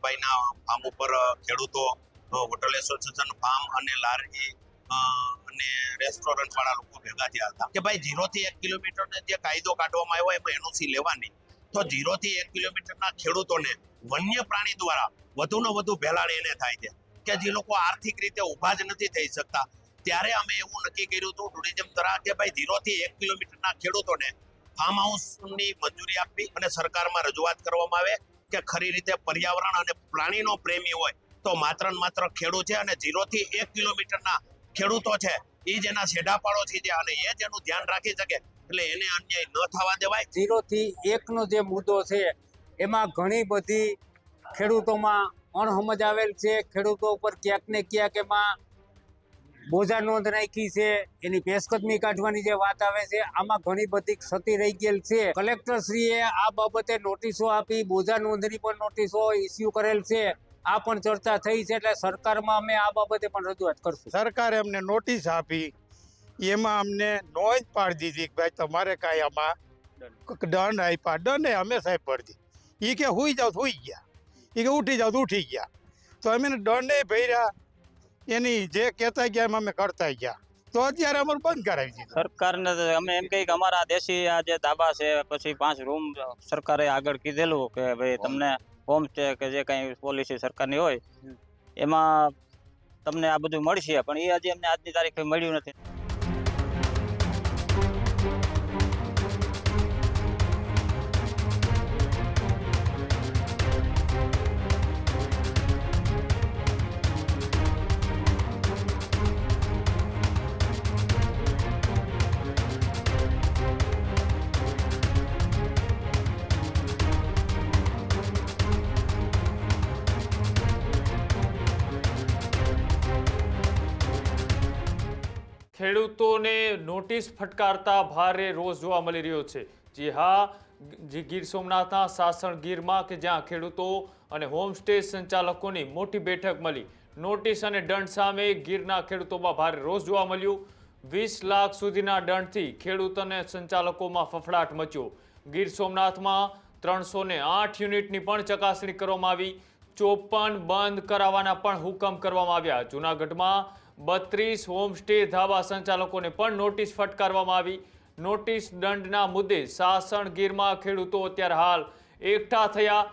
રામભાઈના farm ઉપર ખેડૂતો hotel association farm અને લારી અને રેસ્ટોરન્ટ વાળા લોકો ભેગા થયા હતા કે ભાઈ 0 થી 1 કિલોમીટરનો જે કાયદો કાઢવામાં આવ્યો એમાં એનઓસી લેવાની, તો 0 થી 1 કિલોમીટરના ખેડૂતોને વન્ય પ્રાણી દ્વારા વધુને વધુ ભેલાડ એને થાય છે કે જે લોકો આર્થિક રીતે ઊભા જ નથી થઈ શકતા. ત્યારે અમે એવું નક્કી કર્યું હતું ટુરિઝમ દ્વારા કે ભાઈ 0 થી 1 કિલોમીટરના ખેડૂતોને ફાર્મ હાઉસની મંજૂરી આપવી અને સરકારમાં રજૂઆત કરવામાં આવે કે ખરી રીતે પર્યાવરણ અને પ્રાણીનો પ્રેમી હોય તો માત્ર ને માત્ર ખેડૂત છે અને 0 થી 1 કિલોમીટરના ખેડૂતો છે એ જ એના છેડા પાડોશી છે અને એ જ એનું ધ્યાન રાખી શકે, એટલે એને અન્યાય ન થવા દેવાય. 0 થી 1 નો જે મુદ્દો છે એમાં ઘણી બધી ખેડૂતોમાં અણસમજ આવેલ છે. ખેડૂતો ઉપર ક્યાંક ને ક્યાંક એમાં બોજા નોંધ રાખી છે, એની પેશકદમી કાઢવાની જે વાત આવે છે આમાં ઘણી બધી ક્ષતિ રહી ગયેલ છે. કલેક્ટરશ્રીએ આ બાબતે નોટિસો આપી, બોજા નોંધની પણ નોટિસો ઇસ્યુ કરેલ છે. આ પણ ચર્ચા થઈ છે, એટલે સરકારમાં અમે આ બાબતે પણ રજૂઆત કરશું. સરકારે અમને નોટિસ આપી, એમાં અમને નોંધ પાડી દીધી કે ભાઈ તમારે કાંઈ આમાં દંડ આપ્યા. દંડ અમે સાહેબ પડી એ કે હુઈ જાવ હુઈ ગયા, એ કે ઉઠી જાવ ઉઠી ગયા, તો અમે દંડે ભર્યા, એની જે કહેતા ગયા એમ અમે કરતા ગયા, તો અત્યારે અમારું બંધ કરાવી દીધું. સરકારને અમે એમ કહીએ કે અમારા દેશી આ જે ધાબા છે પછી 5 રૂમ સરકારે આગળ કીધેલું કે ભાઈ તમને હોમ સ્ટે કે જે કંઈ પોલિસી સરકારની હોય એમાં તમને આ બધું મળશે, પણ એ હજી અમને આજની તારીખે મળ્યું નથી. ખેડૂતોને નોટિસ ફટકારતા ભારે રોષ જોવા મળી રહ્યો છે. જી હા, ગીર સોમનાથના સાસણ ગીરમાં કે જ્યાં ખેડૂતો અને હોમસ્ટે સંચાલકોની મોટી બેઠક મળી. નોટિસ અને દંડ સામે ગીરના ખેડૂતોમાં ભારે રોષ જોવા મળ્યું. 20 લાખ સુધીના દંડથી ખેડૂત અને સંચાલકોમાં ફફડાટ મચ્યો. ગીર સોમનાથમાં 308 યુનિટની પણ ચકાસણી કરવામાં આવી. 54 બંધ કરાવવાના પણ હુકમ કરવામાં આવ્યા. જૂનાગઢમાં 32 હોમસ્ટે ધાબા સંચાલકોને પણ નોટિસ ફટકારવામાં આવી. નોટિસ દંડના મુદ્દે સાસણ ગીરમાં ખેડૂતો અત્યારે હાલ એકઠા થયા.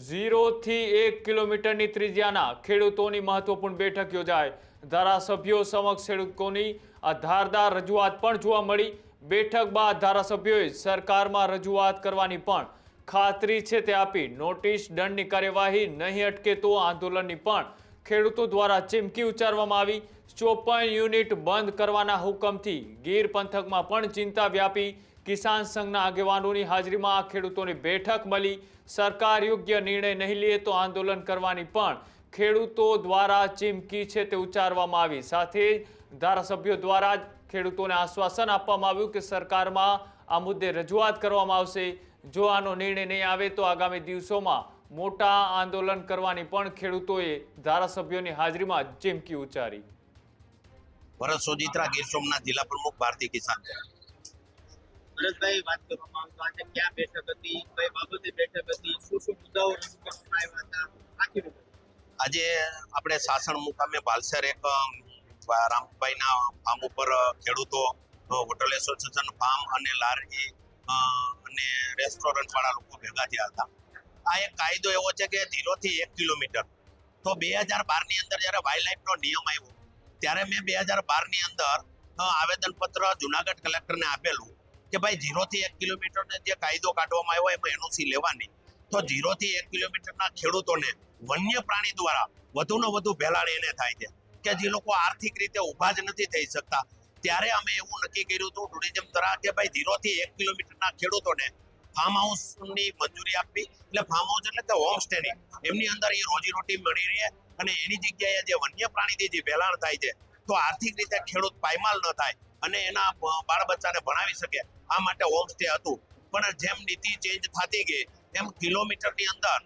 0 થી 1 કિલોમીટરની ત્રિજ્યાના ખેડૂતોની મહત્વપૂર્ણ બેઠક યોજાય. ધારાસભ્યો સમક્ષ ખેડૂતોની આ ધારદાર રજૂઆત પણ જોવા મળી. બેઠક બાદ ધારાસભ્યોએ સરકારમાં રજૂઆત કરવાની પણ ખાતરી છે તે આપી. નોટિસ દંડની કાર્યવાહી નહીં અટકે તો આંદોલનની પણ ખેડૂતો દ્વારા ચીમકી ઉચ્ચારવામાં આવી. 54 યુનિટ બંધ કરવાના હુકમથી ગીર પંથકમાં પણ ચિંતા વ્યાપી. કિસાન સંઘના આગેવાનોની હાજરીમાં આ ખેડૂતોની બેઠક મળી. સરકાર યોગ્ય નિર્ણય નહીં લે તો આંદોલન કરવાની પણ ખેડૂતો દ્વારા ચીમકી છે તે ઉચ્ચારવામાં આવી. સાથે ધારાસભ્યો દ્વારા ખેડૂતોને આશ્વાસન આપવામાં આવ્યું કે સરકારમાં આ મુદ્દે રજૂઆત કરવામાં આવશે. જો આનો નિર્ણય નહીં આવે તો આગામી દિવસોમાં મોટા આંદોલન કરવાની પણ ખેડૂતોએ ધારાસભ્યોની હાજરીમાં ચીમકી ઉચ્ચારી. ભરત સોજીત્રા, ગીર સોમનાથ જિલ્લા પ્રમુખ, ભારતીય કિસાન. ભરતભાઈ, વાત કરવામાં આવતો આજે ક્યાં બેઠક હતી, કઈ બાબતે બેઠક હતી, શું શું મુદ્દાઓ રજૂ કરવામાં આવ્યા હતા, આખી વિગત. આજે આપણે સાસણ મુકામે ભાલસર એક રામભાઈના ફાર્મ ઉપર ખેડૂતો હોટલ એસોસિએશન ફાર્મ અને લારી અને રેસ્ટોરન્ટ વાળા લોકો ભેગા થયા હતા. આ એક કાયદો એવો છે કે 0 થી 1 કિલોમીટર. તો 2012ની અંદર જ્યારે વાઇલ્ડલાઇફનો નિયમ આવ્યો ત્યારે મેં 2012ની અંદર આવેદનપત્ર જુનાગઢ કલેક્ટરને આપેલું કે ભાઈ 0 થી 1 કિલોમીટરનો જે કાયદો કાઢવામાં આવ્યો એમાં એનઓસી લેવાની, તો 0 થી 1 કિલોમીટરના ખેડૂતોને વન્ય પ્રાણી દ્વારા વધુને વધુ ભેલાડ એને થાય છે કે જે લોકો આર્થિક રીતે ઊભા જ નથી થઈ શકતા. ત્યારે અમે એવું નક્કી કર્યું હતું ટુરિઝમ દ્વારા કે ભાઈ 0 થી 1 કિલોમીટરના ખેડૂતોને ફાર્મ હાઉસની મંજૂરી આપવી. એટલે ફાર્મ હાઉસ એટલે કે હોમ સ્ટેની, એમની અંદર એ રોજીરોટી મળી રહે અને એની જગ્યાએ જે વન્ય પ્રાણીથી જે ભેલાણ થાય છે તો આર્થિક રીતે ખેડૂત પાયમાલ ન થાય અને એના બાળ બચ્ચાને ભણાવી શકે, આ માટે હોમ સ્ટે હતું. પણ જેમ નીતિ ચેન્જ થતી ગઈ એમ કિલોમીટરની અંદર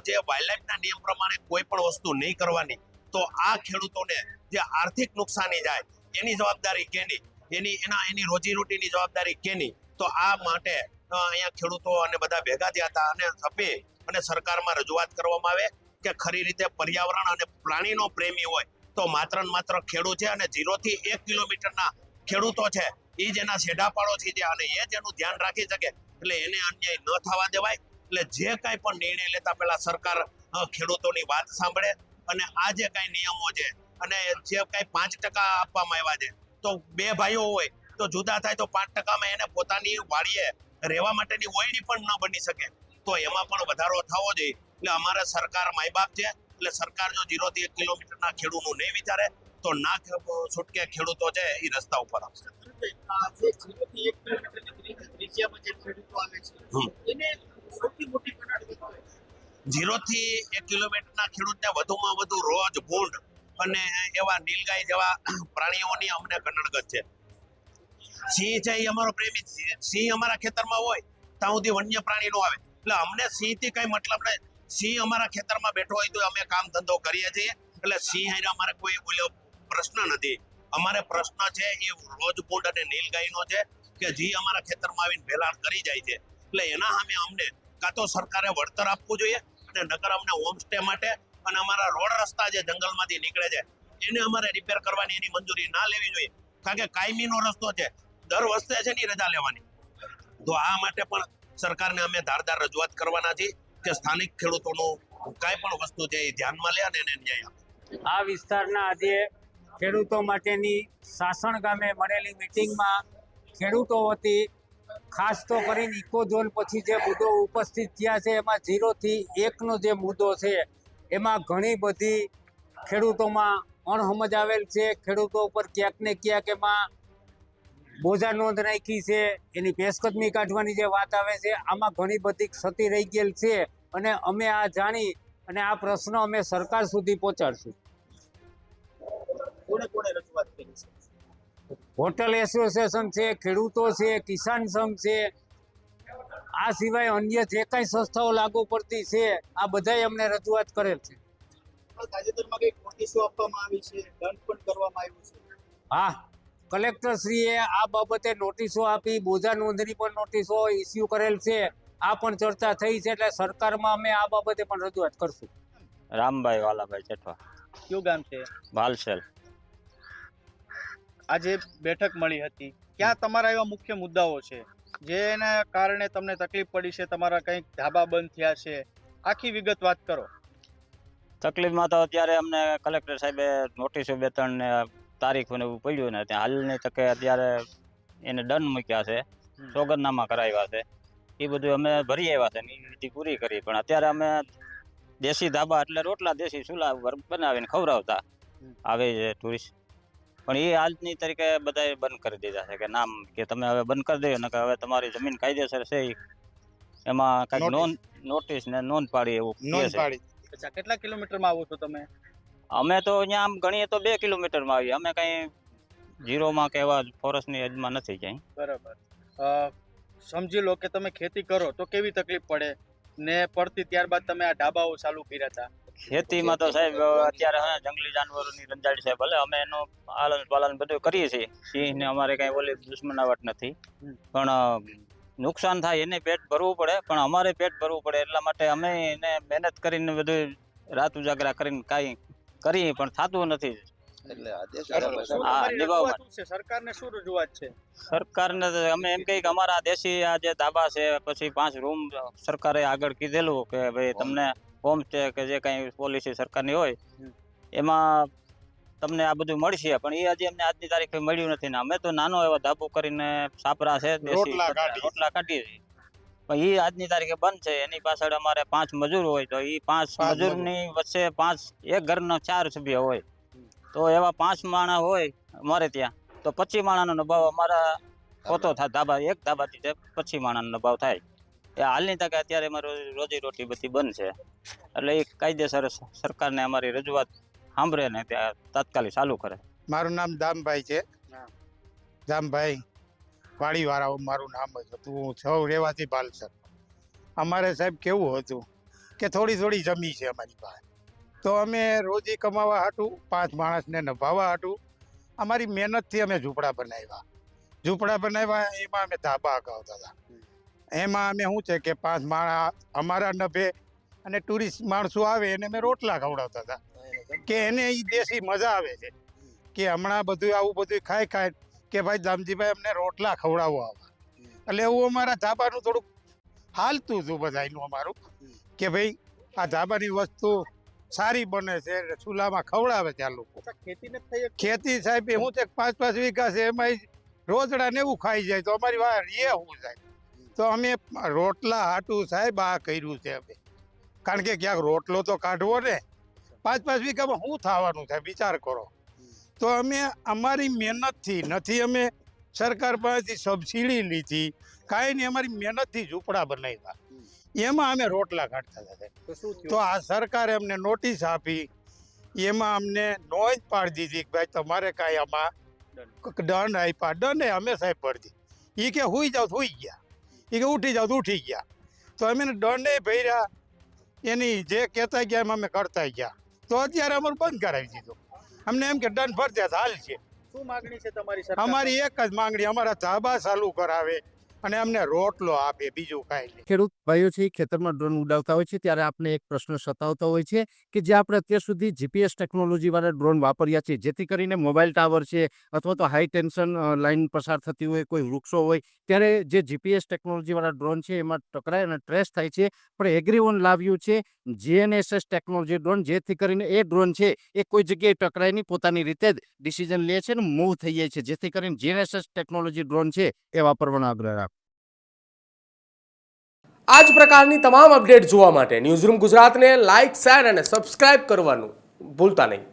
જે વાઇલ્ડલાઇફના નિયમ પ્રમાણે કોઈ પણ વસ્તુ નહીં કરવાની, તો આ ખેડૂતોને જે આર્થિક નુકસાની જાય એની જવાબદારી કેની, એની રોજીરોટીની જવાબદારી કેની. તો આ માટે અહીંયા ખેડૂતો અને બધા ભેગા થયા હતા અને સભ્ય અને સરકારમાં રજૂઆત કરવામાં આવે કે ખરી રીતે પર્યાવરણ અને પ્રાણીનો પ્રેમી હોય તો માત્ર ને માત્ર ખેડૂત છે, અને 0 થી 1 કિલોમીટરના ખેડૂતો છે એ જ એના છેડા પાડોશી છે, અને એ જ એનું ધ્યાન રાખી શકે. એટલે એને અન્યાય ન થવા દેવાય. એટલે જે કાંઈ પણ નિર્ણય લેતા પહેલા સરકાર ખેડૂતોની વાત સાંભળે, અને આ જે કાંઈ નિયમો છે અને જે કાંઈ 5% આપવામાં આવ્યા છે, તો 2 ભાઈઓ હોય તો જુદા થાય તો 5%માં એને પોતાની વાડીએ રહેવા માટેની ઓયડી પણ ન બની શકે, તો એમાં પણ વધારો થવો જોઈએ. એટલે અમારે સરકાર માયબાપ છે, એટલે સરકાર જો 0 થી 1 કિલોમીટરના ખેડૂતનું નહીં વિચારે તો ના છૂટકે ખેડૂતો છે એ રસ્તા ઉપર આવશે. આ જે 0 થી 1 કિલોમીટરની ત્રિજ્યામાં જે ખેડૂતો આવે છે એને સૌથી મોટી કટાડી હોય 0 થી 1 કિલોમીટરના ખેડૂતને વધુમાં વધુ રોજ ભૂંડ અને એવા નીલગાય જેવા પ્રાણીઓની અમને કનડગત છે. સિંહ છે એ અમારો પ્રેમી છે. સિંહ અમારા ખેતરમાં હોય ત્યાં સુધી વન્ય પ્રાણી નો આવે, એટલે અમને સિંહ થી કઈ મતલબ નહીં. સિંહ અમારા ખેતરમાં બેઠો હોય તો અમે કામ ધંધો કરીએ છીએ, એટલે સિંહ હારે અમારે કોઈ બોલ્યો પ્રશ્ન નથી. અમારે પ્રશ્ન છે એ રોજ ભૂંડ અને નીલગાયનો છે કે જે અમારા ખેતરમાં આવીને ભેલાણ કરી જાય છે. એટલે એના સામે અમને કાં તો સરકારે વળતર આપવું જોઈએ, અને નકર અમને હોમસ્ટે માટે અને અમારા રોડ રસ્તા જે જંગલમાંથી નીકળે છે એને અમારે રિપેર કરવાની એની મંજૂરી ના લેવી જોઈએ, કારણ કે કાયમીનો રસ્તો છે, દર વર્ષે છે ની રજા લેવાની. તો આ માટે પણ સરકારને અમે ધારદાર રજૂઆત કરવાના છીએ કે સ્થાનિક ખેડૂતોનું કાંઈ પણ વસ્તુ છે એ ધ્યાનમાં લે અને એને ન્યાય આપે. આ વિસ્તારના આજે ખેડૂતો માટેની સાસણ ગામે મળેલી મિટિંગમાં ખેડૂતો વતી ખાસ તો કરીને ઇકોઝોન પછી જે મુદ્દો ઉપસ્થિત થયા છે એમાં 0 થી 1નો જે મુદ્દો છે એમાં ઘણી બધી ખેડૂતોમાં અણસમજ આવેલ છે. ખેડૂતો ઉપર ક્યાંક ને ક્યાંક એમાં બોજા નોંધ રાખી છે, એની પેશકદમી કાઢવાની જે વાત આવે છે, આમાં ઘણી બધી ક્ષતિ રહી ગયેલ છે, અને અમે આ જાણી અને આ પ્રશ્ન અમે સરકાર સુધી પહોંચાડશું. કોને કોને રજૂઆત કરી છે? હોટલ એસોસિએશન છે, ખેડૂતો છે, કિસાન સંઘ છે, આ સિવાય અન્ય જે કાંઈ સંસ્થાઓ લાગુ પડતી છે આ બધાય અમને રજૂઆત કરેલ છે. તાજેતરમાં કઈ નોટિસો આપવામાં આવી છે, દંડ પણ કરવામાં આવ્યો છે? હા, કલેક્ટરશ્રીએ આ બાબતે નોટિસો આપી, બોજા નોંધની પણ નોટિસો ઇસ્યુ કરેલ છે. આ પણ ચર્ચા થઈ છે, એટલે સરકારમાં અમે આ બાબતે પણ રજૂઆત કરશું. રામભાઈ વાલાભાઈ ચેઠવા, કયું ગામ છે? ભાલસેલ. આજે બેઠક મળી હતી, ક્યાં તમારા એવા મુખ્ય મુદ્દાઓ છે જેના કારણે તમને તકલીફ પડી છે? તમારા કંઈક ધાબા બંધ થયા છે, આખી વિગત વાત કરો. તકલીફમાં તો અત્યારે અમને કલેક્ટર સાહેબે નોટિસો 2-3 ને તારીખ ને એવું પડ્યું ને ત્યાં હાલની તકે અત્યારે એને દંડ મૂક્યા છે, સોગંદનામા કરાવ્યા છે, એ બધું અમે ભરી આવ્યા છે ને એ વિધિ પૂરી કરી. પણ અત્યારે અમે દેશી ધાબા એટલે રોટલા દેશી ચૂલા ઉપર બનાવીને ખવડાવતા આવે છે ટુરિસ્ટ, પણ એ આજની તારીખે બધાએ બંધ કરી દીધા છે કે નામ કે તમે હવે બંધ કરી દો ને કે હવે તમારી જમીન કાયદેસર છે એમાં કાંઈક નોટિસ ને નોંધ પાડી એવું કહે છે. અચ્છા, કેટલા કિલોમીટરમાં આવો છો તમે? અમે તો અહીંયા આમ ગણીએ તો 2 કિલોમીટરમાં આવીએ, અમે કઈ 0માં કે એવા ફોરેસ્ટની હદમાં નથી ક્યાંય. બરાબર. સમજી લો કે તમે ખેતી કરો તો કેવી તકલીફ પડે ને પડતી, ત્યારબાદ તમે આ ઢાબાઓ ચાલુ કર્યા હતા. ખેતીમાં તો સાહેબ અત્યારે જંગલી જાનવરોની રંજાડી છે, ભલે અમે એનું આલન પાલન બધું કરીએ છીએ, સિંહ ને અમારે કઈ ઓલી દુશ્મનાવટ નથી, પણ નુકસાન થાય એને પેટ ભરવું પડે, પણ અમારે પેટ ભરવું પડે એટલા માટે અમે એને મહેનત કરીને બધું રાત ઉજાગરા કરીને કાંઈ કરીએ પણ થતું નથી. સરકારને શું રજૂઆત છે? સરકારને અમે એમ કહીએ કે અમારા દેશી આ જે ધાબા છે, પછી 5 રૂમ સરકારે આગળ કીધેલું કે ભાઈ તમને હોમ સ્ટે કે જે કાંઈ પોલિસી સરકારની હોય એમાં તમને આ બધું મળશે, પણ એ હજી અમને આજની તારીખે મળ્યું નથી. ને અમે તો નાનો એવો ધાબો કરીને સાપરા છે દેશી રોટલા કાઢીએ છીએ, પણ એ આજની તારીખે બંધ છે. એની પાછળ અમારે 5 મજૂર હોય તો એ 5 મજૂરની વચ્ચે એક ઘરના 4 સભ્ય હોય, તો એવા 5 માણસ હોય અમારે ત્યાં તો 25 માણસનો ભાવ અમારા પોતો થાય. ધાબા એક ધાબાથી 25 માણસનો ભાવ થાય. એ હાલની તકે અત્યારે અમારી રોજી રોટી બધી બંધ છે, એટલે એ કાયદેસર સરકારને અમારી રજૂઆત સાંભળે ને ત્યાં તાત્કાલિક ચાલુ કરે. મારું નામ દામભાઈ છે, દામભાઈ વાડીવાળા મારું નામ જ હતું. હું સૌ રહેવાથી ભાલસર. અમારે સાહેબ કેવું હતું કે થોડી જમી છે અમારી પાસે, તો અમે રોજી કમાવા હાટું 5 માણસને નભાવવા હાટું અમારી મહેનતથી અમે ઝૂંપડા બનાવ્યા. એમાં અમે ધાબા અગાવતા હતા. એમાં અમે શું છે કે 5 માણસ અમારા નભે અને ટુરિસ્ટ માણસો આવે એને અમે રોટલા ખવડાવતા હતા કે એને એ દેશી મજા આવે છે કે હમણાં બધું આવું બધું ખાય કે ભાઈ દામજીભાઈ અમને રોટલા ખવડાવો આવા એટલે એવું અમારા ધાબાનું થોડુંક હાલતું હતું બધાનું અમારું કે ભાઈ આ ધાબાની વસ્તુ સારી બને છે ચૂલામાં ખવડાવે છે આ લોકો. ખેતી નથી થઈ શકતી? ખેતી સાહેબ એ શું છે 5-5 વીઘા છે એમાં રોજડા ને એવું ખાઈ જાય તો અમારી વાર એ શું જાય તો અમે રોટલા હાટું સાહેબ આ કર્યું છે અમે કારણ કે ક્યાંક રોટલો તો કાઢવો ને 5-5 વીઘામાં શું થવાનું થાય વિચાર કરો તો અમે અમારી મહેનતથી નથી અમે સરકાર પાસેથી સબસિડી લીધી કાંઈ નહીં અમારી મહેનતથી ઝૂંપડા બનાવ્યા એમાં અમે રોટલા કાઢતા હતા તો શું થયું? તો આ સરકારે અમને નોટિસ આપી એમાં અમને નોંધ પાડી દીધી કે ભાઈ તમારે કાંઈ આમાં દંડ આપ્યા દંડ અમે સાહેબ પડી એ કે હુઈ જાવ હુઈ ગયા એ કે ઉઠી જાવ ઉઠી ગયા તો અમે દંડે ભર્યા એની જે કહેતા ગયા એમ અમે કરતા ગયા તો અત્યારે અમારું બંધ કરાવી દીધું અમને એમ કે દંડ ફરજિયાત હાલ છે. શું માંગણી છે તમારી સરકાર? અમારી એક જ માંગણી અમારા ધાબા ચાલુ કરાવે અને અમને રોટલો આપે બીજું કાંઈ નહીં. ખેડૂત ભાઈઓ છે ખેતરમાં ડ્રોન ઉડાવતા હોય છે ત્યારે આપને એક પ્રશ્ન સતાવતો હોય છે કે જે આપણે અત્યાર સુધી જીપીએસ ટેકનોલોજી વાળા ડ્રોન વાપર્યા છે જેથી કરીને મોબાઈલ ટાવર છે અથવા તો હાઈ ટેન્શન લાઈન પસાર થતી હોય કોઈ વૃક્ષો હોય ત્યારે જે જીપીએસ ટેકનોલોજી વાળા ડ્રોન છે એમાં ટકરાય અને ટ્રેસ થાય છે પણ એગ્રીવન લાવ્યું છે જીએનએસએસ ટેકનોલોજી ડ્રોન જેથી કરીને એ ડ્રોન છે એ કોઈ જગ્યાએ ટકરાય નહીં પોતાની રીતે જ ડિસિઝન લે છે ને મૂવ થઈ જાય છે જેથી કરીને જીએનએસએસ ટેકનોલોજી ડ્રોન છે એ વાપરવાનો આગ્રહ રાખો. આ જ પ્રકારની તમામ અપડેટ જોવા માટે ન્યૂઝરૂમ ગુજરાતને લાઇક, શેર અને સબસ્ક્રાઇબ કરવાનું ભૂલતા નહીં.